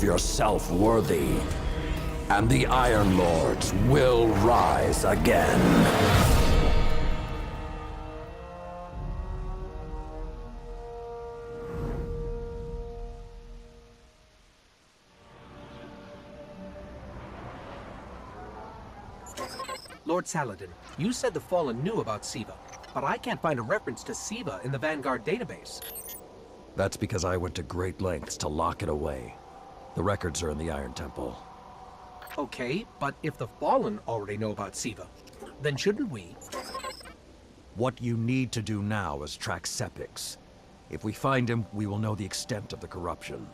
yourself worthy, and the Iron Lords will rise again. Lord Saladin, you said the Fallen knew about Siva, but I can't find a reference to Siva in the Vanguard database. That's because I went to great lengths to lock it away. The records are in the Iron Temple. Okay, but if the Fallen already know about Siva, then shouldn't we? What you need to do now is track Sepix. If we find him, we will know the extent of the corruption.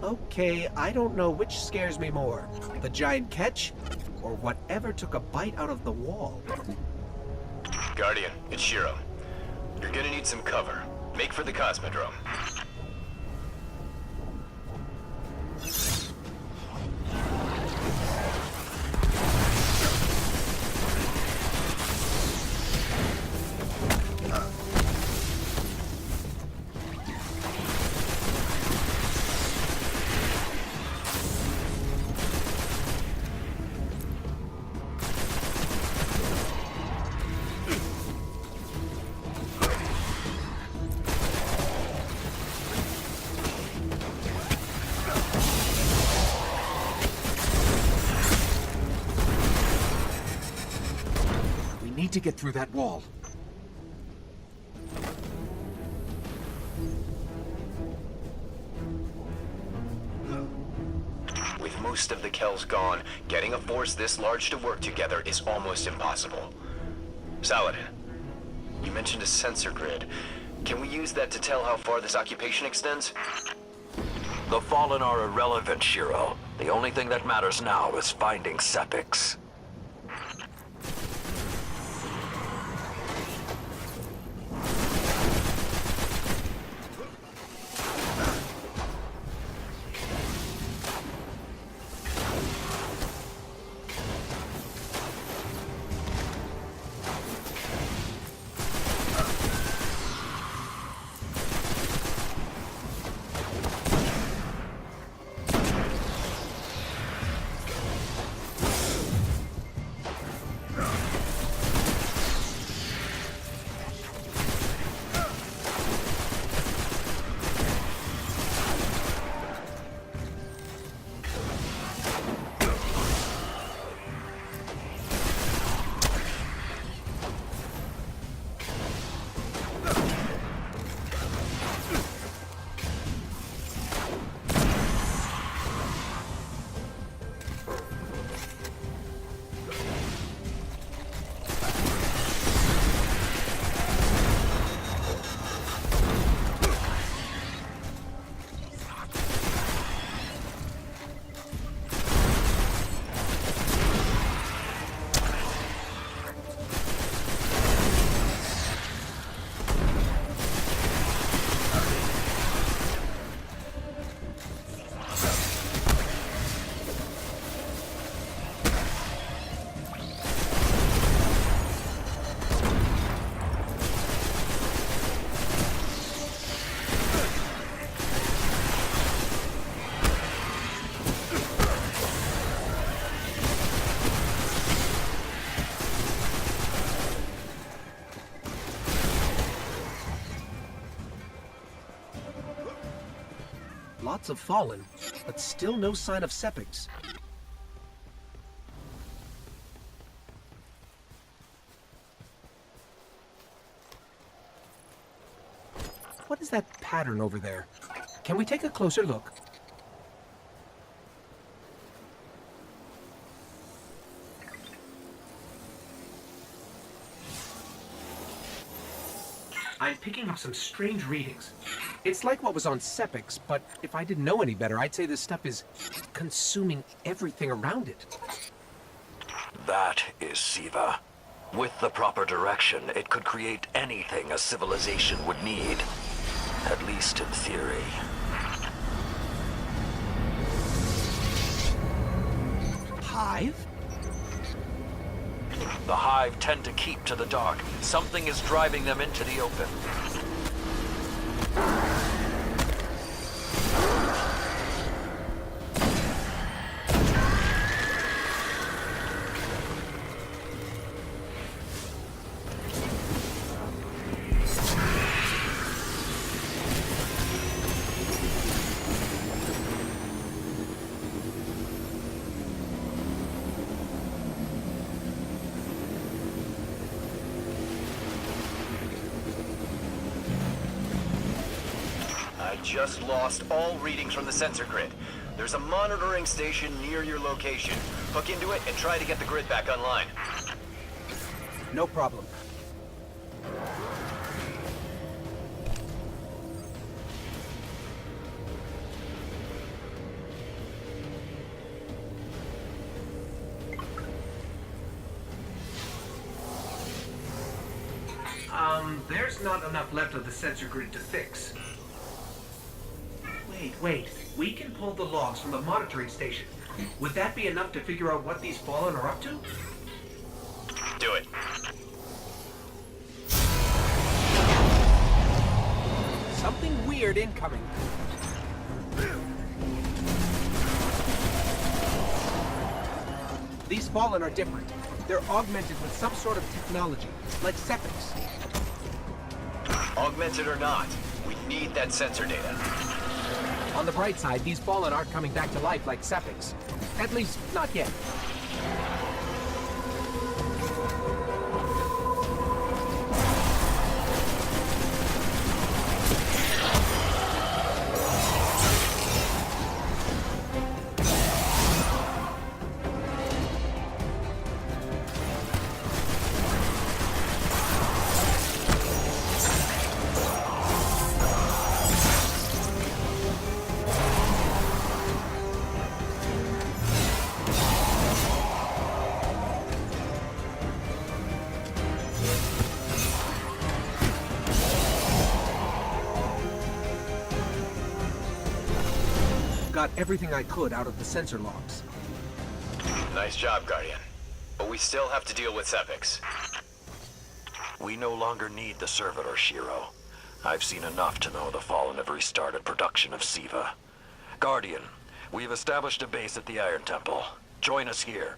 Okay, I don't know which scares me more, the giant ketch, or whatever took a bite out of the wall. Guardian, it's Shiro. You're gonna need some cover. Make for the Cosmodrome. Need to get through that wall. With most of the Kells gone, getting a force this large to work together is almost impossible. Saladin, you mentioned a sensor grid. Can we use that to tell how far this occupation extends? The Fallen are irrelevant, Shiro. The only thing that matters now is finding Sepix. Lots of Fallen, but still no sign of Sepix. What is that pattern over there? Can we take a closer look? I'm picking up some strange readings. It's like what was on Sepix, but if I didn't know any better, I'd say this stuff is consuming everything around it. That is Siva. With the proper direction, it could create anything a civilization would need. At least in theory. hive? The hive tend to keep to the dark. Something is driving them into the open. I just lost all readings from the sensor grid. There's a monitoring station near your location. Hook into it and try to get the grid back online. No problem. There's not enough left of the sensor grid to fix. Wait. We can pull the logs from the monitoring station. Would that be enough to figure out what these Fallen are up to? Do it. Something weird incoming. These Fallen are different. They're augmented with some sort of technology, like Sepix. Augmented or not, we need that sensor data. On the bright side, these Fallen aren't coming back to life like Sepix. At least, not yet. Got everything I could out of the sensor logs. Nice job, Guardian. But we still have to deal with Sepix. We no longer need the servitor, Shiro. I've seen enough to know the Fallen have restarted production of SIVA. Guardian, we've established a base at the Iron Temple. Join us here.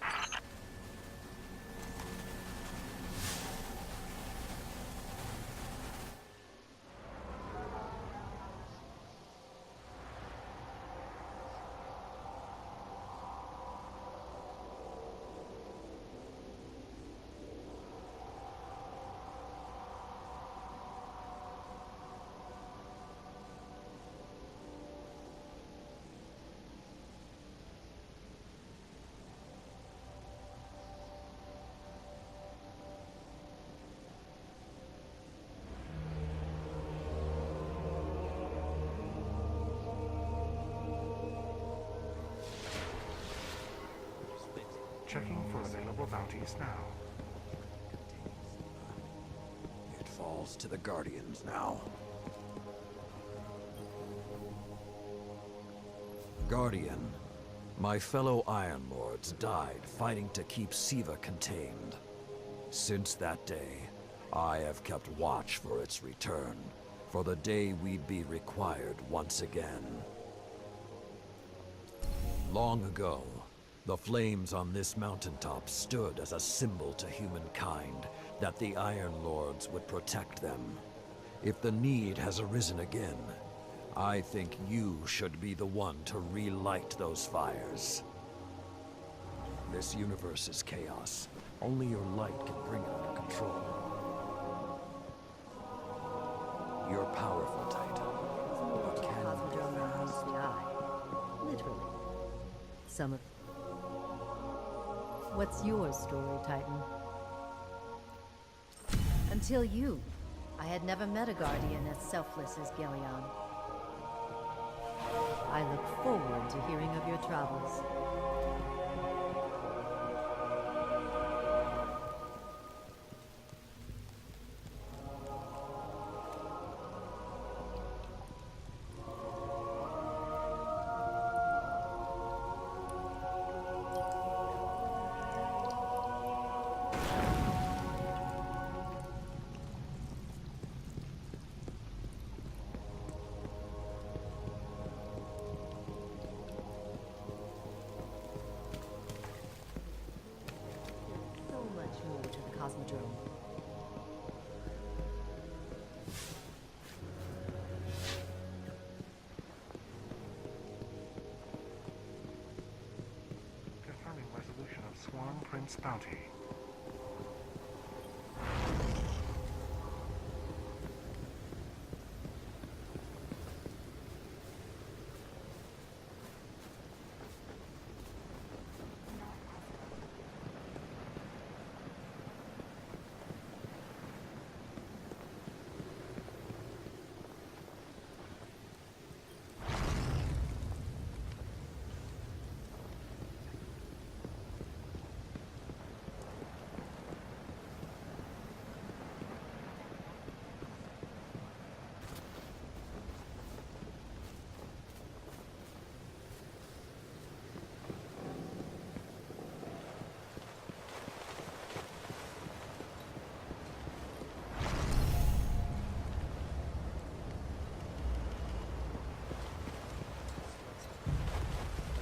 Checking for available bounties now. It falls to the Guardians now. Guardian, my fellow Iron Lords died fighting to keep SIVA contained. Since that day, I have kept watch for its return, for the day we'd be required once again. Long ago, the flames on this mountaintop stood as a symbol to humankind that the Iron Lords would protect them. If the need has arisen again, I think you should be the one to relight those fires. This universe is chaos. Only your light can bring it under control. You're powerful, Titan. But can you Literally. Some of... What's your story, Titan? Until you, I had never met a Guardian as selfless as Gelion. I look forward to hearing of your travels. enhanced bounty.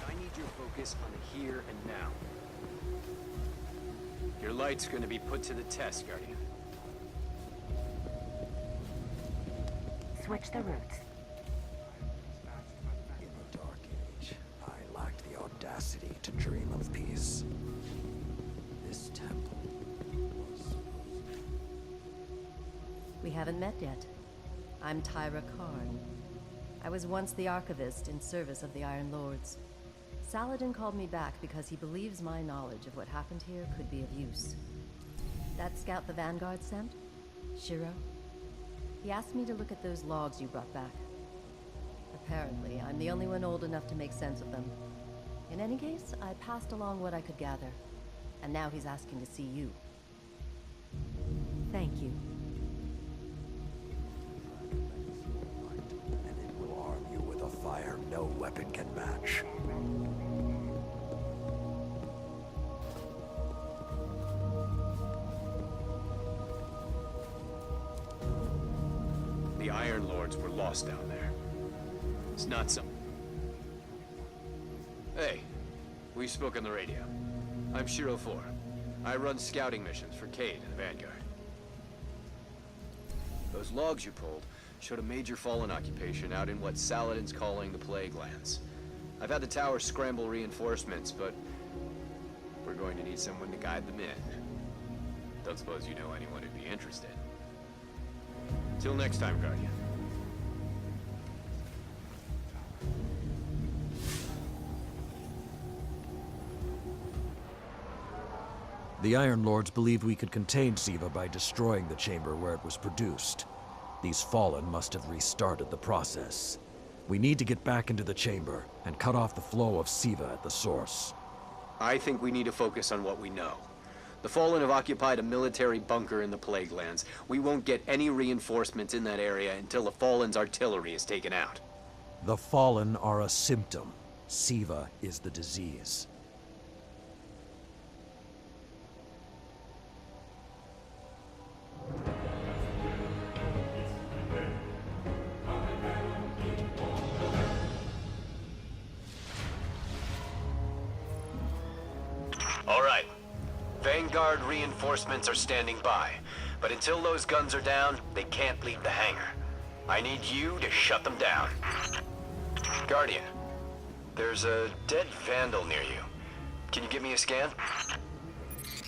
I need your focus on the here and now. Your light's gonna be put to the test, Guardian. Switch the routes. In the Dark Age, I lacked the audacity to dream of peace. This temple was... We haven't met yet. I'm Tyra Karn. I was once the Archivist in service of the Iron Lords. Saladin called me back because he believes my knowledge of what happened here could be of use. That scout the Vanguard sent? Shiro? He asked me to look at those logs you brought back. Apparently, I'm the only one old enough to make sense of them. In any case, I passed along what I could gather. And now he's asking to see you. Thank you. And it will arm you with a fire no weapon can match. The Iron Lords were lost down there. It's not some... Hey, we spoke on the radio. I'm Shiro 4. I run scouting missions for Cade and the Vanguard. Those logs you pulled showed a major Fallen occupation out in what Saladin's calling the Plague Lands. I've had the tower scramble reinforcements, but we're going to need someone to guide them in. Don't suppose you know anyone who'd be interested. Till next time, Guardian. The Iron Lords believed we could contain Siva by destroying the chamber where it was produced. These Fallen must have restarted the process. We need to get back into the chamber and cut off the flow of Siva at the source. I think we need to focus on what we know. The Fallen have occupied a military bunker in the Plague Lands. We won't get any reinforcements in that area until the Fallen's artillery is taken out. The Fallen are a symptom. Siva is the disease. All right. Vanguard reinforcements are standing by. But until those guns are down, they can't leave the hangar. I need you to shut them down. Guardian, there's a dead Vandal near you. Can you give me a scan?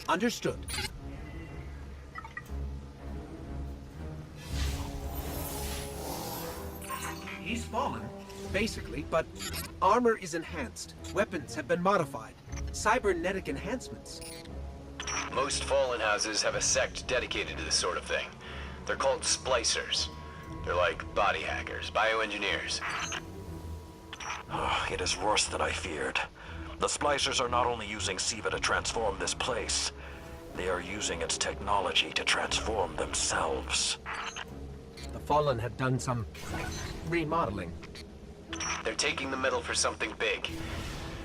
Understood. He's fallen, basically, but armor is enhanced. Weapons have been modified. Cybernetic enhancements. Most Fallen houses have a sect dedicated to this sort of thing. They're called splicers. They're like body hackers, bioengineers. It is worse than I feared. The Splicers are not only using Siva to transform this place, they are using its technology to transform themselves. The Fallen have done some remodeling. They're taking the metal for something big.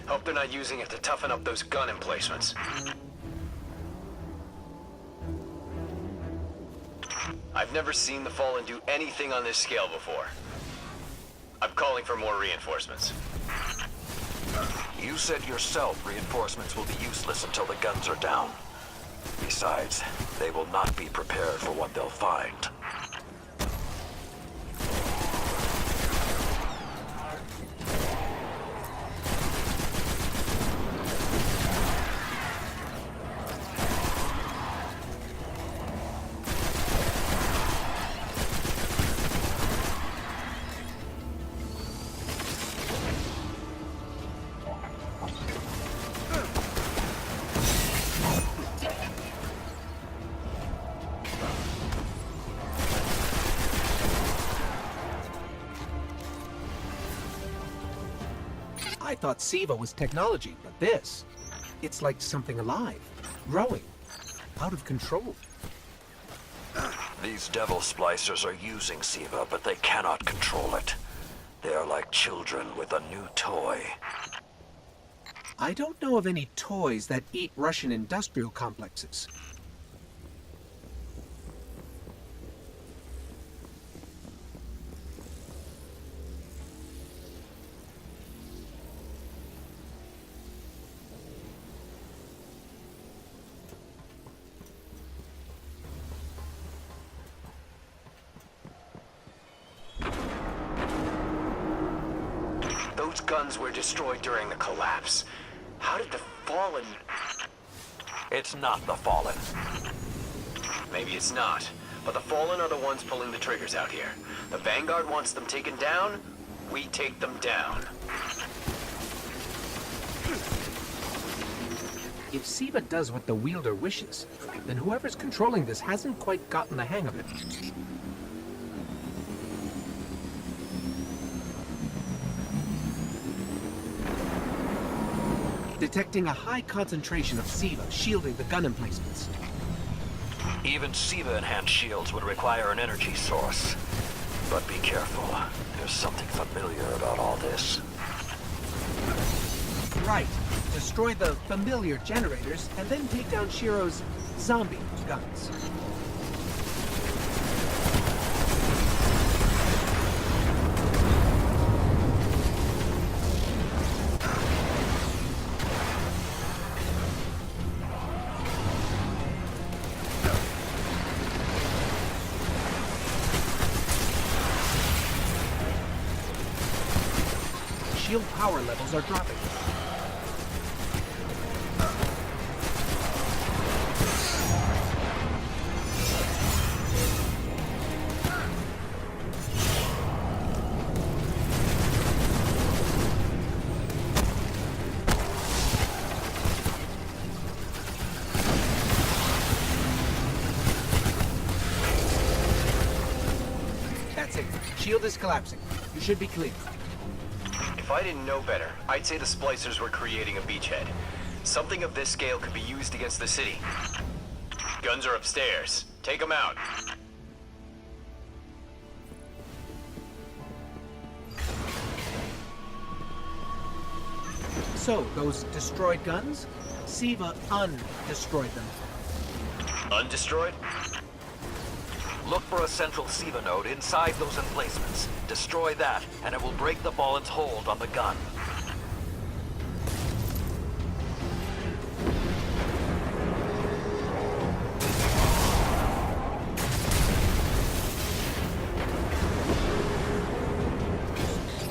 Hope they're not using it to toughen up those gun emplacements. I've never seen the Fallen do anything on this scale before. I'm calling for more reinforcements. You said yourself reinforcements will be useless until the guns are down. Besides, they will not be prepared for what they'll find. I thought SIVA was technology, but this, it's like something alive, growing, out of control. These devil splicers are using SIVA, but they cannot control it. They are like children with a new toy. I don't know of any toys that eat Russian industrial complexes. Those guns were destroyed during the collapse. How did the Fallen... It's not the Fallen. Maybe it's not, but the Fallen are the ones pulling the triggers out here. The Vanguard wants them taken down, we take them down. If SIVA does what the wielder wishes, then whoever's controlling this hasn't quite gotten the hang of it. Detecting a high concentration of SIVA shielding the gun emplacements. Even SIVA-enhanced shields would require an energy source. But be careful. There's something familiar about all this. Right. Destroy the familiar generators and then take down Shiro's zombie guns. Shield power levels are dropping. That's it. Shield is collapsing. You should be clear. If I didn't know better, I'd say the splicers were creating a beachhead. Something of this scale could be used against the city. Guns are upstairs. Take them out. So, those destroyed guns? SIVA undestroyed them. Undestroyed? Look for a central SIVA node inside those emplacements. Destroy that, and it will break the Fallen's hold on the gun.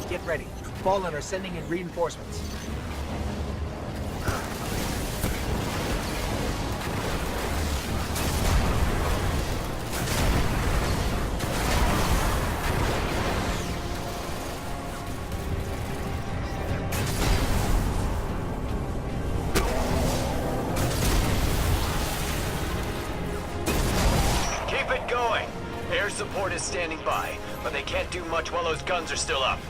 Get ready. Fallen are sending in reinforcements. Keep it going. Air support is standing by, but they can't do much while those guns are still up.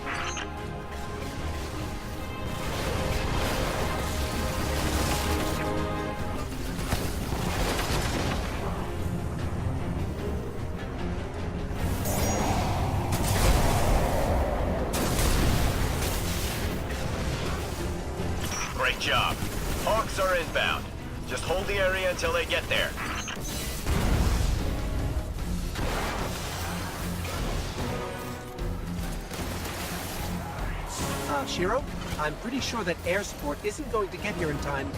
Great job. Hawks are inbound. Just hold the area until they get there. Shiro, I'm pretty sure that air support isn't going to get here in time.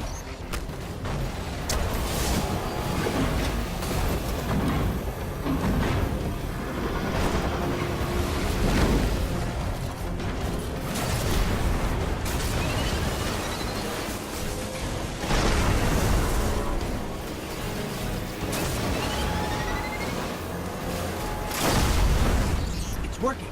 It's working.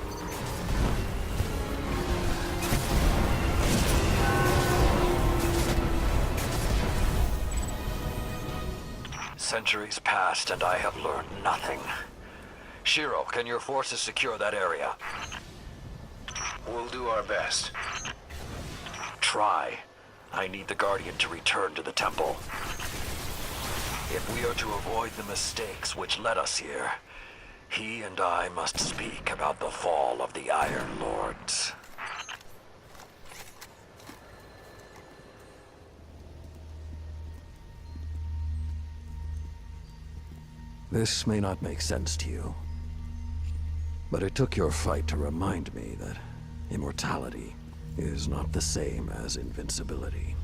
Centuries passed and I have learned nothing. Shiro, can your forces secure that area? We'll do our best. try. I need the Guardian to return to the temple. If we are to avoid the mistakes which led us here, he and I must speak about the fall of the Iron Lords. This may not make sense to you, but it took your fight to remind me that immortality is not the same as invincibility.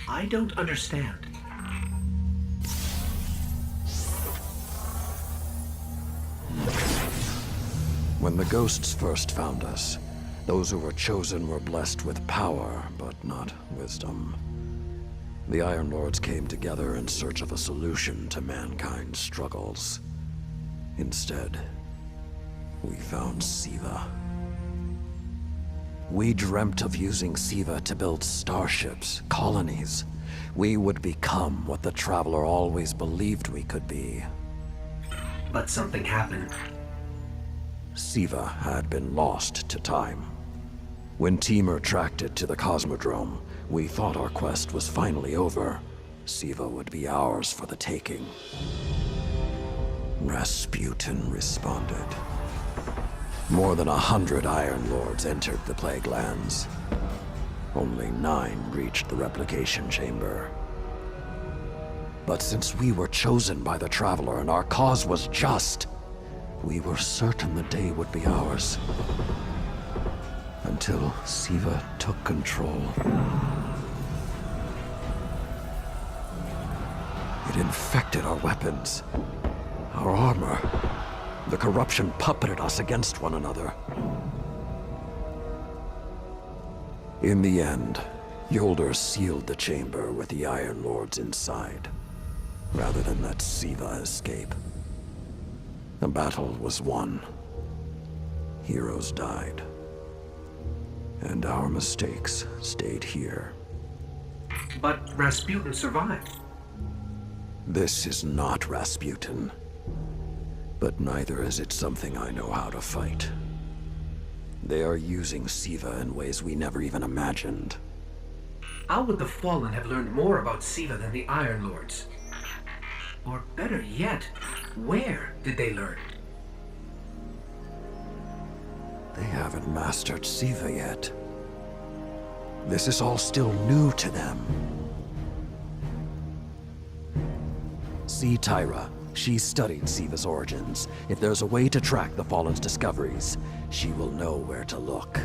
I don't understand. When the ghosts first found us, those who were chosen were blessed with power, but not wisdom. The Iron Lords came together in search of a solution to mankind's struggles. Instead, we found Siva. We dreamt of using Siva to build starships, colonies. We would become what the Traveler always believed we could be. But something happened. Siva had been lost to time. When Temur tracked it to the Cosmodrome, we thought our quest was finally over. Siva would be ours for the taking. Rasputin responded. More than 100 Iron Lords entered the Plague Lands. Only 9 reached the replication chamber. But since we were chosen by the Traveler and our cause was just, we were certain the day would be ours. Until Siva took control. It infected our weapons, our armor. The corruption puppeted us against one another. In the end, Yolder sealed the chamber with the Iron Lords inside, rather than let Siva escape. The battle was won. Heroes died. And our mistakes stayed here. But Rasputin survived. This is not Rasputin. But neither is it something I know how to fight. They are using Siva in ways we never even imagined. How would the Fallen have learned more about Siva than the Iron Lords? Or better yet, where did they learn? They haven't mastered Siva yet. This is all still new to them. See Tyra. She studied Siva's origins. If there's a way to track the Fallen's discoveries, she will know where to look.